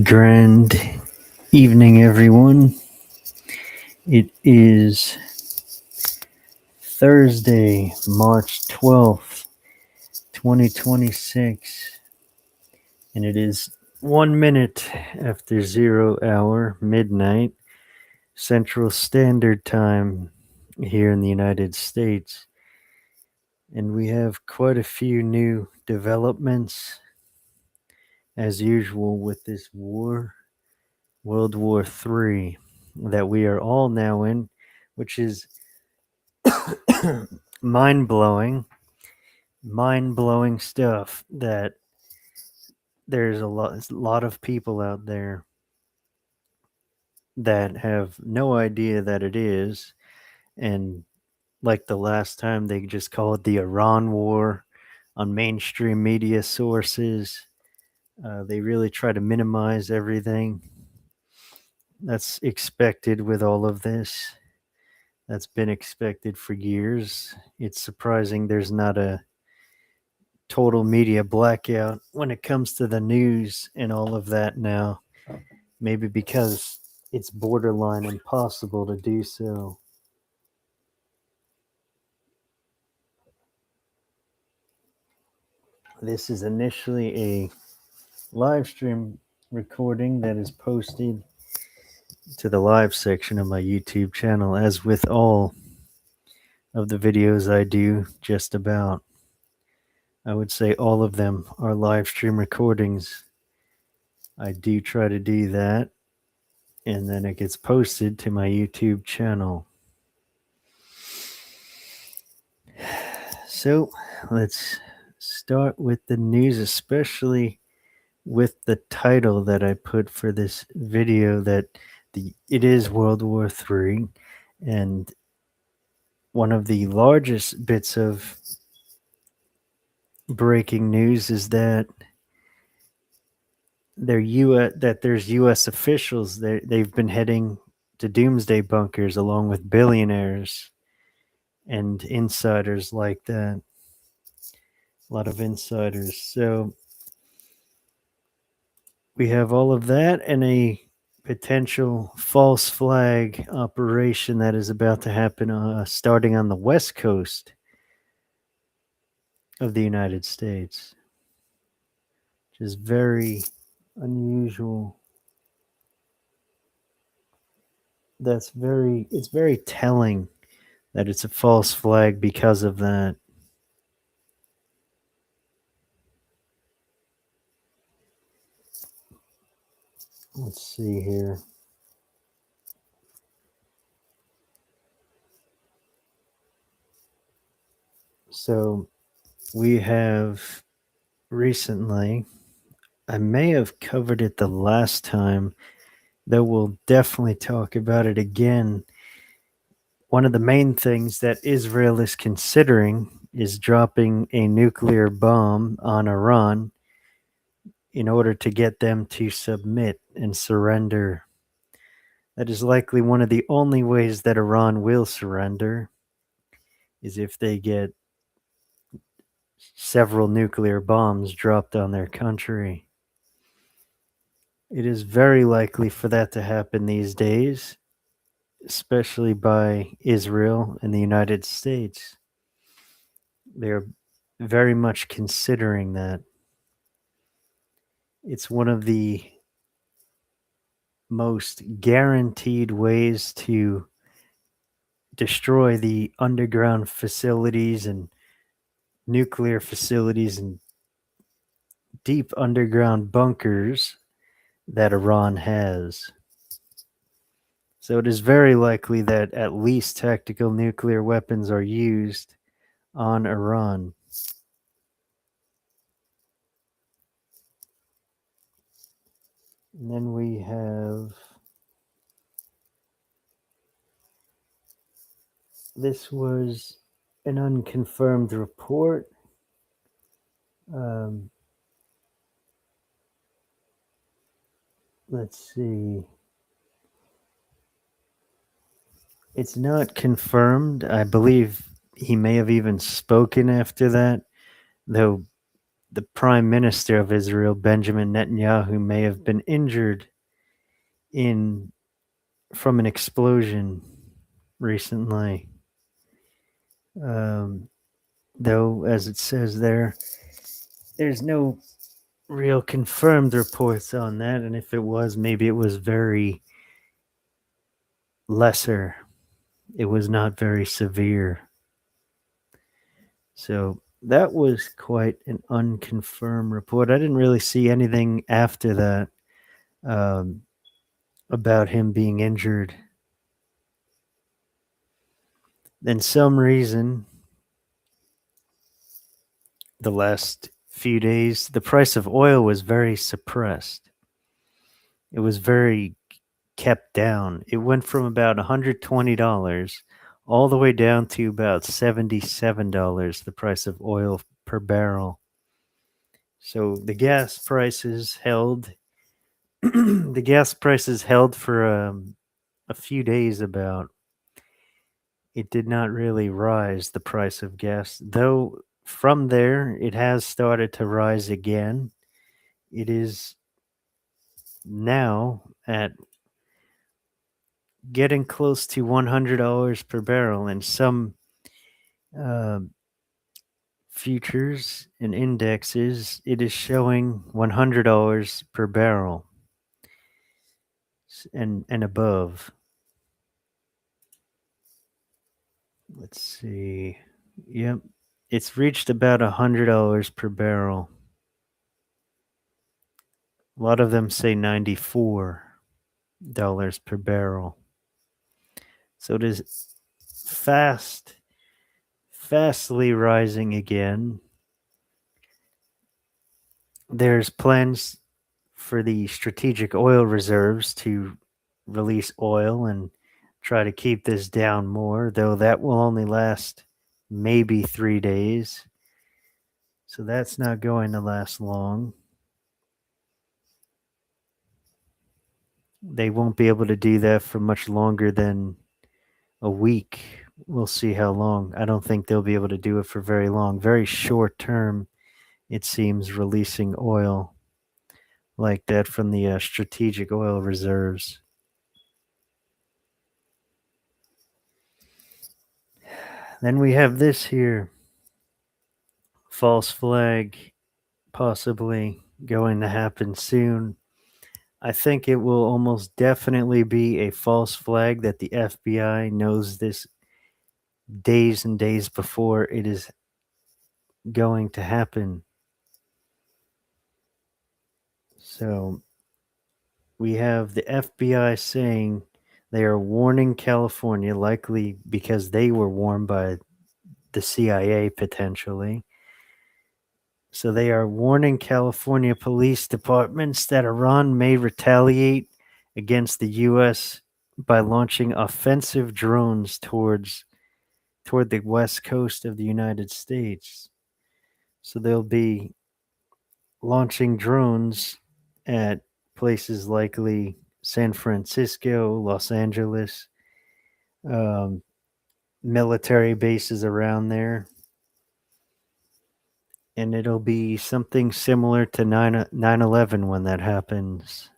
Grand evening, everyone. It is Thursday, March 12th, 2026, and it is 1 minute after 0 hour midnight Central Standard Time here in the United States. And we have quite a few new developments, as usual, with this war, World War III, that we are all now in, which is mind-blowing stuff. That there's a lot of people out there that have no idea that it is, and like the last time, they just call it the Iran war on mainstream media sources. They really try to minimize everything. That's expected with all of this. That's been expected for years. It's surprising there's not a total media blackout when it comes to the news and all of that now. Maybe because it's borderline impossible to do so. This is initially a live stream recording that is posted to the live section of my YouTube channel, as with all of the videos I do, just about. I would say all of them are live stream recordings. I do try to do that, and then it gets posted to my YouTube channel. So let's start with the news, especially with the title that I put for this video, that it is World War III, and one of the largest bits of breaking news is that there's U.S. officials they've been heading to Doomsday bunkers along with billionaires and insiders like that. A lot of insiders. So we have all of that and a potential false flag operation that is about to happen, starting on the west coast of the United States, which is very unusual. It's very telling that it's a false flag because of that. Let's see here. So we have recently, I may have covered it the last time, though we'll definitely talk about it again. One of the main things that Israel is considering is dropping a nuclear bomb on Iran in order to get them to submit and surrender. That is likely one of the only ways that Iran will surrender, is if they get several nuclear bombs dropped on their country. It is very likely for that to happen these days, especially by Israel and the United States. They're very much considering that. It's one of the most guaranteed ways to destroy the underground facilities and nuclear facilities and deep underground bunkers that Iran has. So it is very likely that at least tactical nuclear weapons are used on Iran. And then we have this was an unconfirmed report. Let's see. It's not confirmed. I believe he may have even spoken after that, though the prime minister of Israel, Benjamin Netanyahu, may have been injured in from an explosion recently. Um, though, as it says there, there's no real confirmed reports on that, and if it was, maybe it was very lesser. It was not very severe. So that was quite an unconfirmed report. I didn't really see anything after that um, about him being injured. Then some reason, the last few days, the price of oil was very suppressed. It was very kept down. It went from about $120 all the way down to about $77, the price of oil per barrel. So the gas prices held. The gas prices held for a few days. About it did not really rise, the price of gas, though. From there, it has started to rise again. It is now at getting close to $100 per barrel, and some uh, futures and indexes, it is showing $100 per barrel and above. Let's see. Yep, it's reached about $100 per barrel. A lot of them say $94 per barrel. So it is fastly rising again. There's plans for the strategic oil reserves to release oil and try to keep this down more, though that will only last maybe 3 days. So that's not going to last long. They won't be able to do that for much longer than a week. We'll see how long. I don't think they'll be able to do it for very long. Very short term, it seems, releasing oil like that from the strategic oil reserves. Then we have this here, false flag possibly going to happen soon. I think it will almost definitely be a false flag that the FBI knows this days and days before it is going to happen. So we have the FBI saying they are warning California, likely because they were warned by the CIA potentially. So they are warning California police departments that Iran may retaliate against the U.S. by launching offensive drones toward the west coast of the United States. So they'll be launching drones at places likely San Francisco, Los Angeles, um, military bases around there. And it'll be something similar to 9/11 when that happens.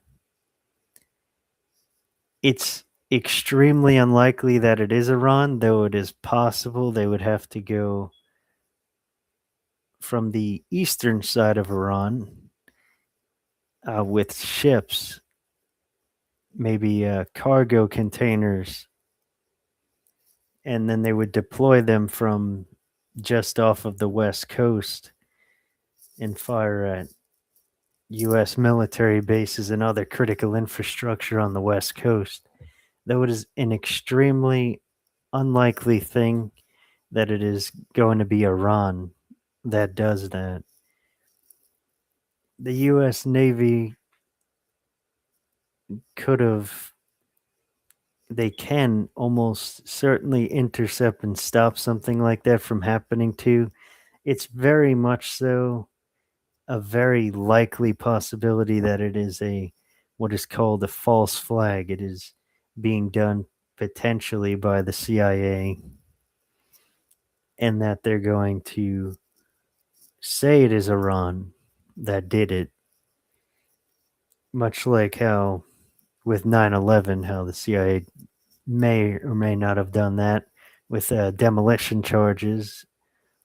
It's extremely unlikely that it is Iran, though it is possible they would have to go from the eastern side of Iran with ships, maybe cargo containers, and then they would deploy them from just off of the west coast and fire at U.S. military bases and other critical infrastructure on the west coast. Though it is an extremely unlikely thing that it is going to be Iran that does that. The U.S. Navy they can almost certainly intercept and stop something like that from happening too. It's very much so a very likely possibility that it is what is called a false flag. It is being done potentially by the CIA, and that they're going to say it is Iran, that did it. Much like how with 9/11, how the CIA may or may not have done that with demolition charges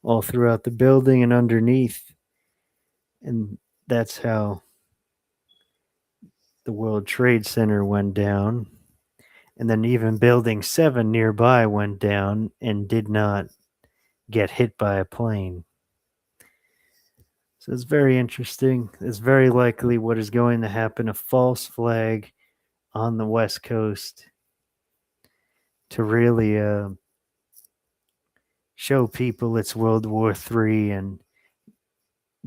all throughout the building and underneath. And that's how the World Trade Center went down. And then even Building 7 nearby went down and did not get hit by a plane. So it's very interesting. It's very likely what is going to happen, a false flag on the West Coast to really show people it's World War III and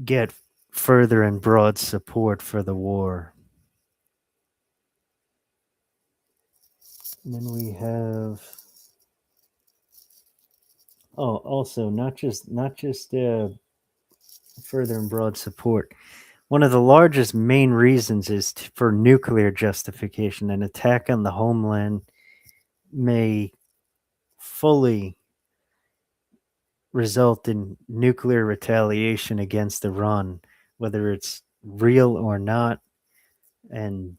get further and broad support for the war. And then we have also not just further and broad support. One of the largest main reasons is for nuclear justification. An attack on the homeland may fully result in nuclear retaliation against Iran, whether it's real or not, and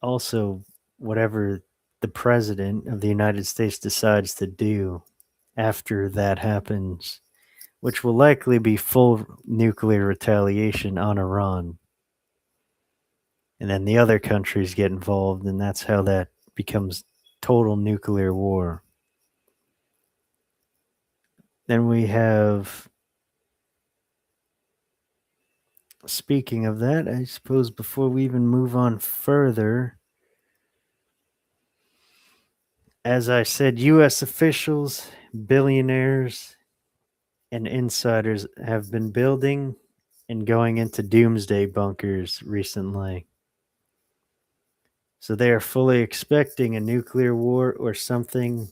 also whatever the president of the United States decides to do after that happens, which will likely be full nuclear retaliation on Iran. And then the other countries get involved, and that's how that becomes total nuclear war. Then we have, speaking of that, I suppose before we even move on further, as I said, U.S. officials, billionaires, and insiders have been building and going into doomsday bunkers recently. So they are fully expecting a nuclear war or something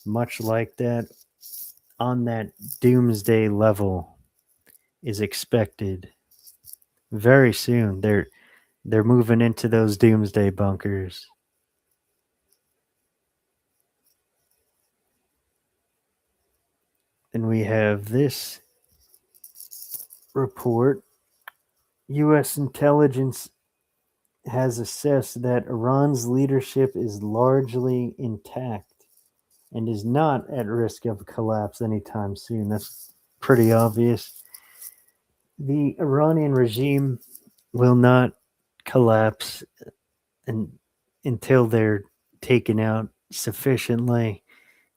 much like that on that doomsday level is expected very soon. They're moving into those doomsday bunkers. And we have this report. U.S. intelligence has assessed that Iran's leadership is largely intact and is not at risk of collapse anytime soon. That's pretty obvious. The Iranian regime will not collapse and, until they're taken out sufficiently,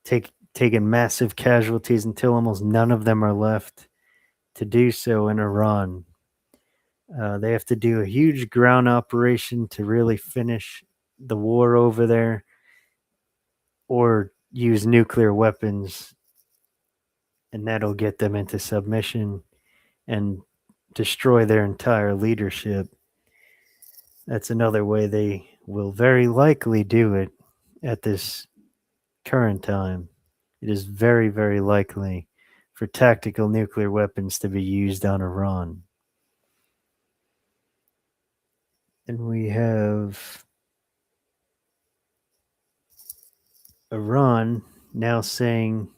taking massive casualties until almost none of them are left to do so in Iran. They have to do a huge ground operation to really finish the war over there or use nuclear weapons, and that'll get them into submission and destroy their entire leadership. That's another way they will very likely do it at this current time. It is very, very likely for tactical nuclear weapons to be used on Iran. And we have Iran now saying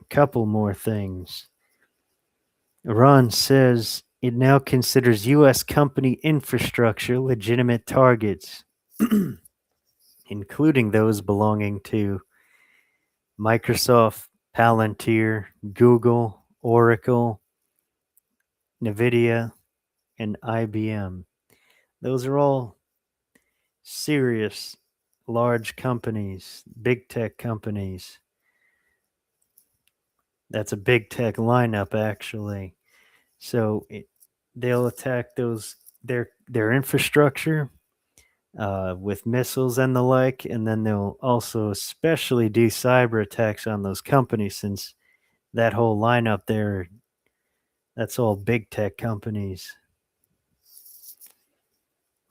a couple more things. Iran says it now considers U.S. company infrastructure legitimate targets, including those belonging to Microsoft, Palantir, Google, Oracle, NVIDIA, and IBM. Those are all serious, large companies, big tech companies. That's a big tech lineup, actually. So they'll attack their infrastructure with missiles and the like, and then they'll also especially do cyber attacks on those companies, since that whole lineup there, that's all big tech companies.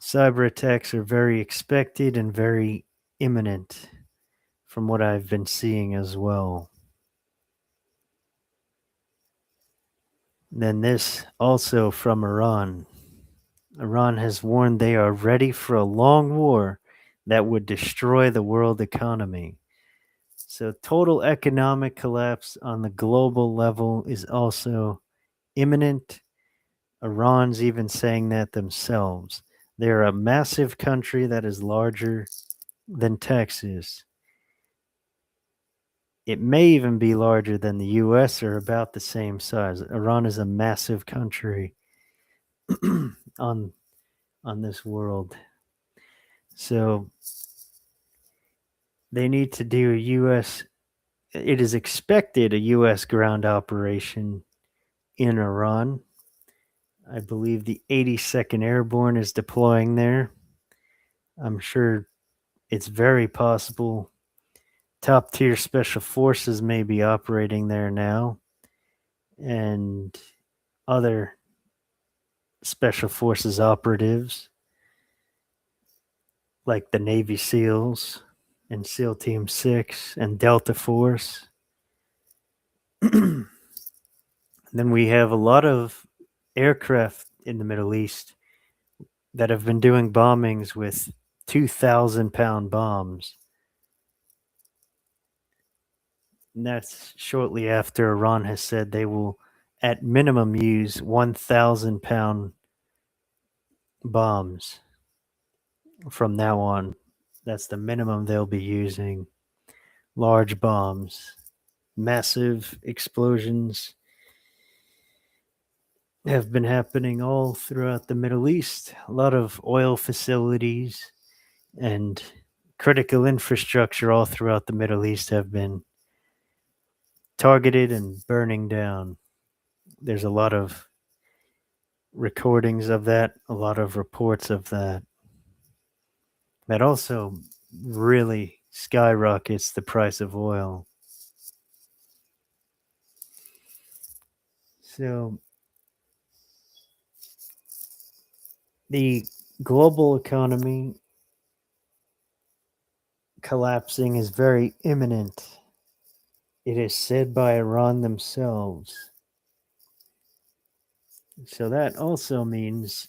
Cyber attacks are very expected and very imminent from what I've been seeing as well. Then this also from Iran. Iran has warned they are ready for a long war that would destroy the world economy. So total economic collapse on the global level is also imminent. Iran's even saying that themselves. They're a massive country that is larger than Texas. It may even be larger than the US or about the same size. Iran is a massive country on on this world. So they need to do a US, it is expected a US ground operation in Iran. I believe the 82nd Airborne is deploying there. I'm sure it's very possible top tier special forces may be operating there now, and other special forces operatives like the Navy SEALs and SEAL Team 6 and Delta Force. Then we have a lot of aircraft in the Middle East that have been doing bombings with 2,000-pound bombs. And that's shortly after Iran has said they will, at minimum, use 1,000-pound bombs from now on. That's the minimum they'll be using. Large bombs, massive explosions have been happening all throughout the Middle East. A lot of oil facilities and critical infrastructure all throughout the Middle East have been targeted and burning down. There's a lot of recordings of that, a lot of reports of that. That also really skyrockets the price of oil. So the global economy collapsing is very imminent. It is said by Iran themselves. So that also means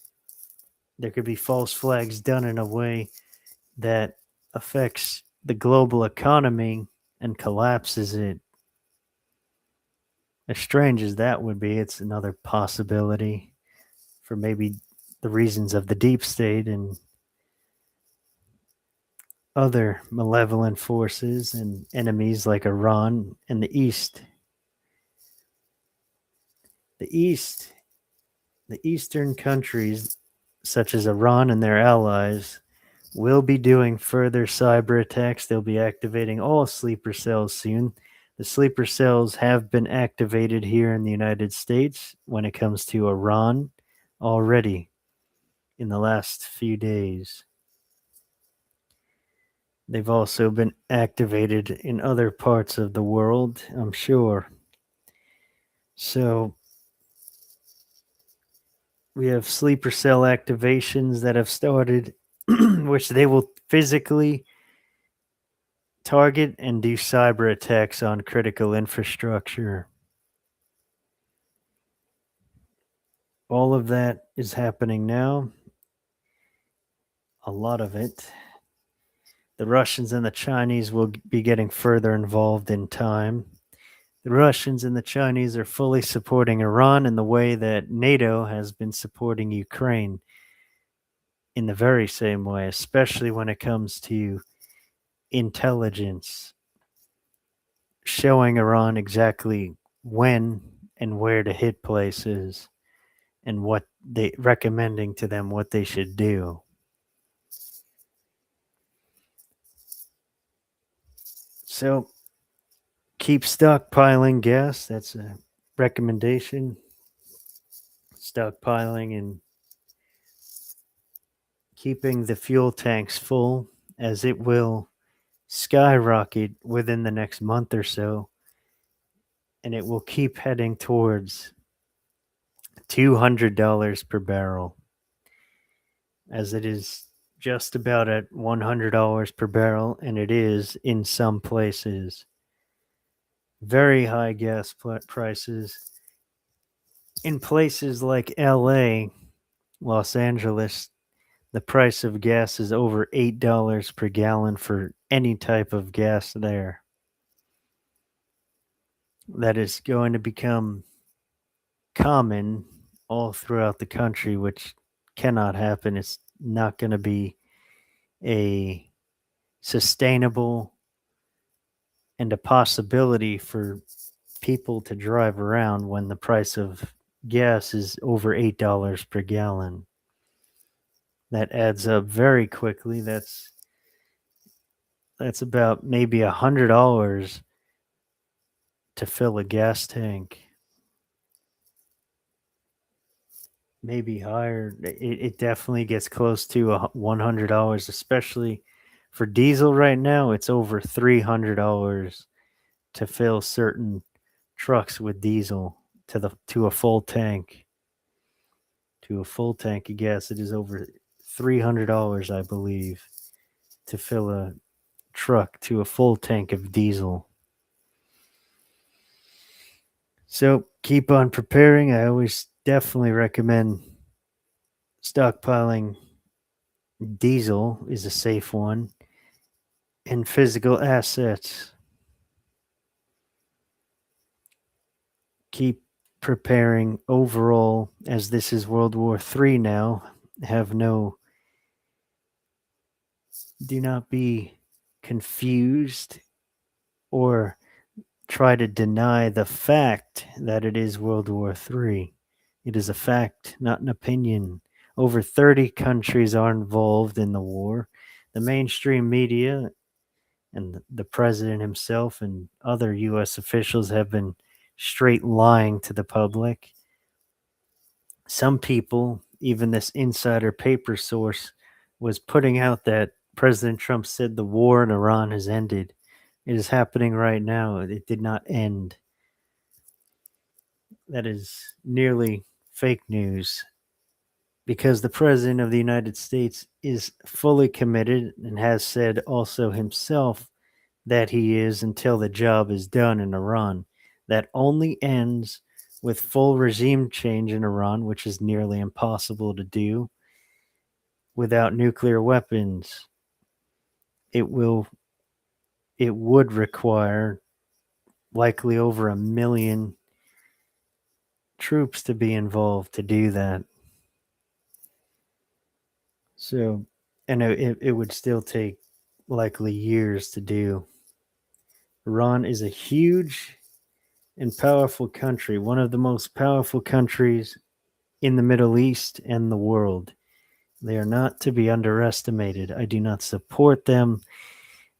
there could be false flags done in a way that affects the global economy and collapses it. As strange as that would be, it's another possibility for maybe the reasons of the deep state and other malevolent forces and enemies like Iran and the East. The East, the Eastern countries, such as Iran and their allies, will be doing further cyber attacks. They'll be activating all sleeper cells soon. The sleeper cells have been activated here in the United States when it comes to Iran already in the last few days. They've also been activated in other parts of the world, I'm sure. So we have sleeper cell activations that have started, which they will physically target and do cyber attacks on critical infrastructure. All of that is happening now. A lot of it. The Russians and the Chinese will be getting further involved in time. The Russians and the Chinese are fully supporting Iran in the way that NATO has been supporting Ukraine in the very same way, especially when it comes to intelligence, showing Iran exactly when and where to hit places and what they recommending to them what they should do. So keep stockpiling gas. That's a recommendation. Stockpiling and keeping the fuel tanks full, as it will skyrocket within the next month or so, and it will keep heading towards $200 per barrel, as it is just about at $100 per barrel, and it is in some places. Very high gas prices. In places like LA, Los Angeles, the price of gas is over $8 per gallon for any type of gas there. That is going to become common all throughout the country, which cannot happen. It's not going to be a sustainable and a possibility for people to drive around when the price of gas is over $8 per gallon. That adds up very quickly. That's about maybe $100 to fill a gas tank. Maybe higher. It definitely gets close to $100, especially for diesel right now. It's over $300 to fill certain trucks with diesel to a full tank. To a full tank of gas, it is over $300, I believe, to fill a truck to a full tank of diesel. So keep on preparing. I always definitely recommend stockpiling. Diesel is a safe one, and physical assets. Keep preparing overall, as this is World War III now. Do not be confused or try to deny the fact that it is World War III. It is a fact, not an opinion. Over 30 countries are involved in the war. The mainstream media and the president himself and other U.S. officials have been straight lying to the public. Some people, even this insider paper source, was putting out that President Trump said the war in Iran has ended. It is happening right now. It did not end. That is nearly fake news because the President of the United States is fully committed and has said also himself that he is until the job is done in Iran. That only ends with full regime change in Iran, which is nearly impossible to do without nuclear weapons. It would require likely over 1 million troops to be involved to do that. So, and it would still take likely years to do. Iran is a huge and powerful country, one of the most powerful countries in the Middle East and the world. They are not to be underestimated. I do not support them,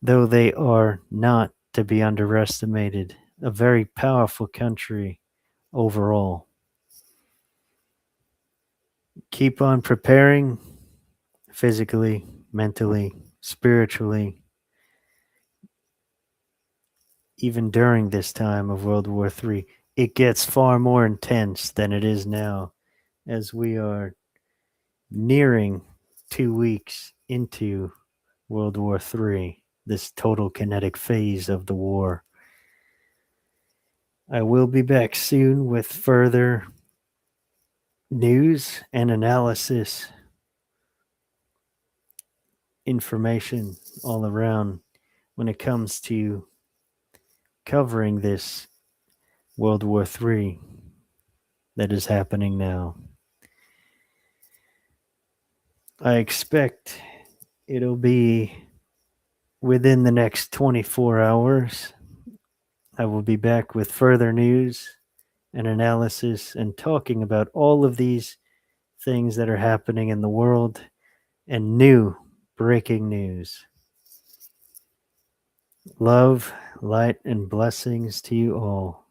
though they are not to be underestimated. A very powerful country overall. Keep on preparing physically, mentally, spiritually, even during this time of World War III. It gets far more intense than it is now, as we are nearing 2 weeks into World War III, this total kinetic phase of the war. I will be back soon with further news and analysis, information all around when it comes to covering this World War III that is happening now. I expect it'll be within the next 24 hours. I will be back with further news and analysis and talking about all of these things that are happening in the world and new breaking news. Love, light, and blessings to you all.